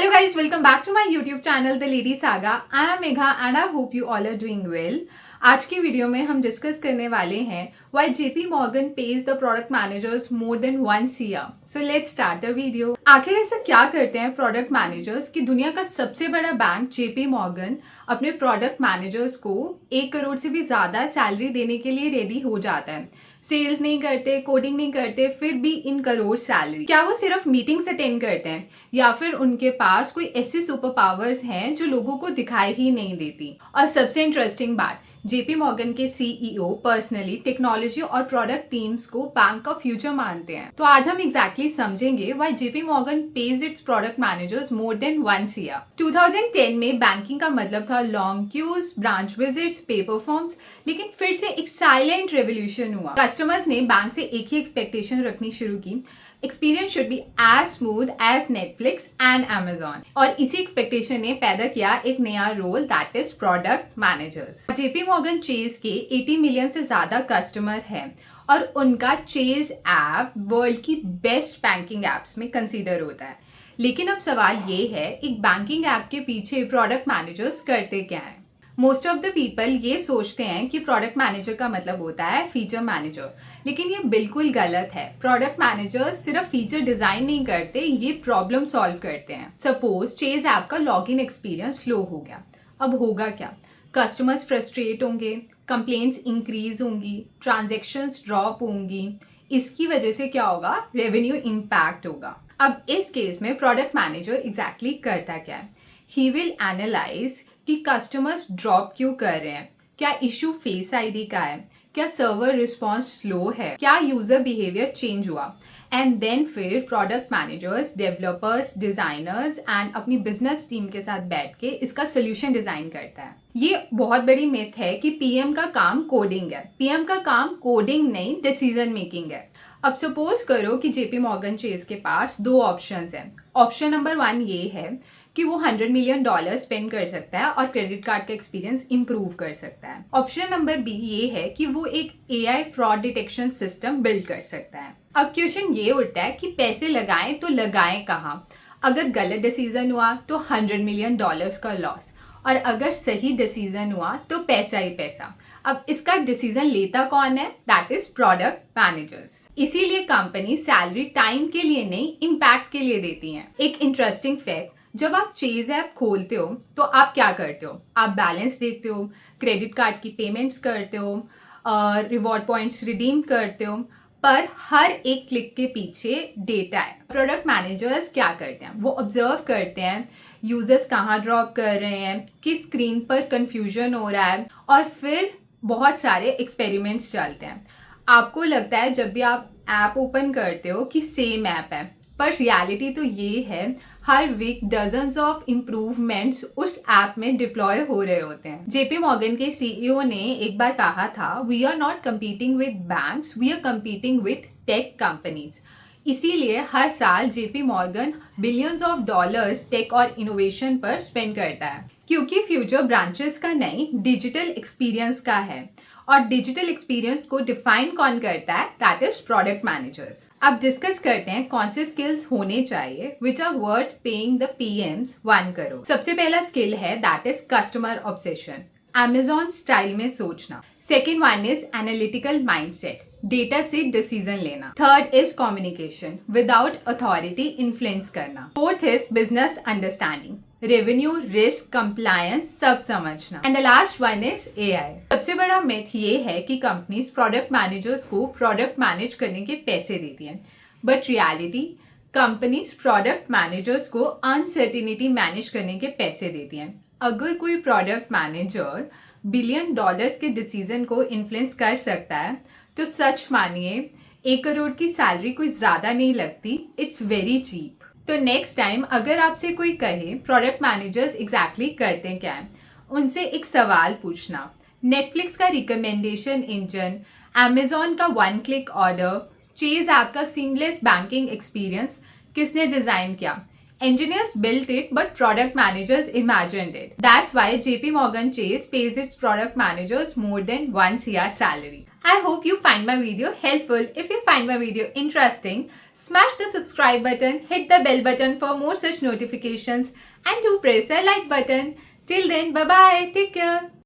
Hello guys, welcome back to my YouTube channel The Lady Saga. I am Megha and I hope you all are doing well. आज की video में हम discuss करने वाले हैं Why JP Morgan pays the product managers more than 1 CR. So let's start the video. आखिर ऐसा क्या करते हैं प्रोडक्ट मैनेजर्स कि दुनिया का सबसे बड़ा बैंक JP Morgan अपने प्रोडक्ट मैनेजर्स को 1 करोड़ से भी ज्यादा सैलरी देने के लिए रेडी हो जाता है. सेल्स नहीं करते, कोडिंग नहीं करते, फिर भी इन करोड़ सैलरी. क्या वो सिर्फ मीटिंग्स अटेंड करते हैं या फिर उनके पास कोई ऐसे सुपर पावर्स हैं जो लोगों को दिखाई ही नहीं देती? और सबसे इंटरेस्टिंग बात, जेपी मॉर्गन के सीईओ पर्सनली टेक्नोलॉजी और प्रोडक्ट टीम्स को बैंक का फ्यूचर मानते हैं. तो आज हम एग्जैक्टली समझेंगे why JP Morgan pays its product managers more than 1 CR. 2010 में बैंकिंग का मतलब था long queues, branch visits, paper forms, लेकिन फिर से एक साइलेंट रेवोल्यूशन हुआ. कस्टमर्स ने बैंक से एक ही एक्सपेक्टेशन रखनी शुरू की, experience should be as smooth as Netflix and Amazon. और इसी एक्सपेक्टेशन ने पैदा किया एक नया role, that is product managers. JP Morgan Chase के 80 मिलियन से ज्यादा कस्टमर हैं और उनका चेज ऐप वर्ल्ड की बेस्ट बैंकिंग एप्स में कंसीडर होता है. लेकिन अब सवाल ये है, एक बैंकिंग ऐप के पीछे प्रोडक्ट मैनेजर्स करते क्या हैं? मोस्ट ऑफ द पीपल ये सोचते हैं कि प्रोडक्ट मैनेजर का मतलब होता है फीचर मैनेजर, लेकिन ये बिल्कुल गलत है. प्रोडक्ट मैनेजर सिर्फ फीचर डिजाइन नहीं करते, ये प्रॉब्लम सॉल्व करते हैं. सपोज चेज ऐप का लॉगिन एक्सपीरियंस स्लो हो गया, अब होगा क्या? कस्टमर्स फ्रस्ट्रेट होंगे, कंप्लेंट्स इंक्रीज होंगी, ट्रांजेक्शन्स ड्रॉप होंगी. इसकी वजह से क्या होगा? रेवेन्यू इम्पैक्ट होगा. अब इस केस में प्रोडक्ट मैनेजर एग्जैक्टली करता क्या है? ही विल एनालाइज कि कस्टमर्स ड्रॉप क्यों कर रहे हैं, क्या इशू फेस आईडी का है, क्या सर्वर रिस्पॉन्स स्लो है, क्या यूजर बिहेवियर चेंज हुआ. एंड देन फिर product managers, developers, designers and अपनी बिजनेस टीम के साथ बैठ के इसका सोल्यूशन डिजाइन करता है. ये बहुत बड़ी मिथ है कि पीएम का काम कोडिंग है. पीएम का काम कोडिंग नहीं, डिसीजन मेकिंग है. अब सपोज करो कि जेपी मॉर्गन चेज के पास 2 ऑप्शंस हैं. ऑप्शन नंबर 1 ये है कि वो $100 मिलियन स्पेंड कर सकता है और क्रेडिट कार्ड का एक्सपीरियंस इंप्रूव कर सकता है. ऑप्शन नंबर बी ये है कि वो एक AI fraud detection system build कर सकता है. अब क्वेश्चन ये उठता है कि पैसे लगाएं तो लगाएं कहाँ? अगर गलत डिसीजन हुआ तो $100 मिलियन का लॉस, और अगर सही डिसीजन हुआ तो पैसा ही पैसा. अब इसका डिसीजन लेता कौन है? That is product managers. इसीलिए कंपनी सैलरी टाइम के लिए नहीं, इम्पैक्ट के लिए देती है. एक इंटरेस्टिंग फैक्ट, जब आप चेज ऐप खोलते हो तो आप क्या करते हो? आप बैलेंस देखते हो, क्रेडिट कार्ड की पेमेंट्स करते हो, रिवॉर्ड पॉइंट्स रिडीम करते हो, पर हर एक क्लिक के पीछे डेटा है. प्रोडक्ट मैनेजर्स क्या करते हैं? वो ऑब्जर्व करते हैं यूजर्स कहाँ ड्रॉप कर रहे हैं, किस स्क्रीन पर कंफ्यूजन हो रहा है, और फिर बहुत सारे एक्सपेरिमेंट्स चलते हैं. आपको लगता है जब भी आप ऐप ओपन करते हो कि सेम ऐप है, पर रियलिटी तो ये है हर वीक डजन्स ऑफ इम्प्रूवमेंट्स उस ऐप में डिप्लॉय हो रहे होते हैं. जेपी मॉर्गन के सीईओ ने एक बार कहा था, we are not competing with banks, we are competing with tech companies. इसीलिए हर साल JP Morgan billions of dollars tech और इनोवेशन पर स्पेंड करता है, क्योंकि फ्यूचर ब्रांचेस का नहीं, डिजिटल एक्सपीरियंस का है. और डिजिटल एक्सपीरियंस को डिफाइन कौन करता है? That is product managers. अब डिस्कस करते हैं कौन से स्किल्स होने चाहिए which are worth paying the PMs 1 crore. सबसे पहला स्किल है that is customer obsession, Amazon style में सोचना. Second one is analytical mindset, data से डिसीजन लेना. Third is communication, without authority influence करना. Fourth is business understanding, revenue, risk, compliance सब समझना. And the last one is AI. सबसे बड़ा myth ये है कि कंपनीज प्रोडक्ट मैनेजर्स को प्रोडक्ट मैनेज करने के पैसे देती हैं, but reality companies product managers को अनसर्टिनिटी मैनेज करने के पैसे देती हैं. अगर कोई प्रोडक्ट मैनेजर $1 बिलियन के डिसीजन को इन्फ्लुएंस कर सकता है तो सच मानिए 1 करोड़ की सैलरी कोई ज्यादा नहीं लगती. It's very cheap. तो नेक्स्ट टाइम अगर आपसे कोई कहे प्रोडक्ट मैनेजर्स एग्जैक्टली करते क्या है, उनसे एक सवाल पूछना. नेटफ्लिक्स का रिकमेंडेशन इंजन, Amazon का 1 क्लिक ऑर्डर, चेज ऐप का सीमलेस बैंकिंग एक्सपीरियंस किसने डिजाइन किया? Engineers built it, but product managers imagined it. That's why JP Morgan Chase pays its product managers more than 1 CR salary. I hope you find my video helpful. If you find my video interesting, smash the subscribe button, hit the bell button for more such notifications, and do press the like button. Till then, bye bye. Take care.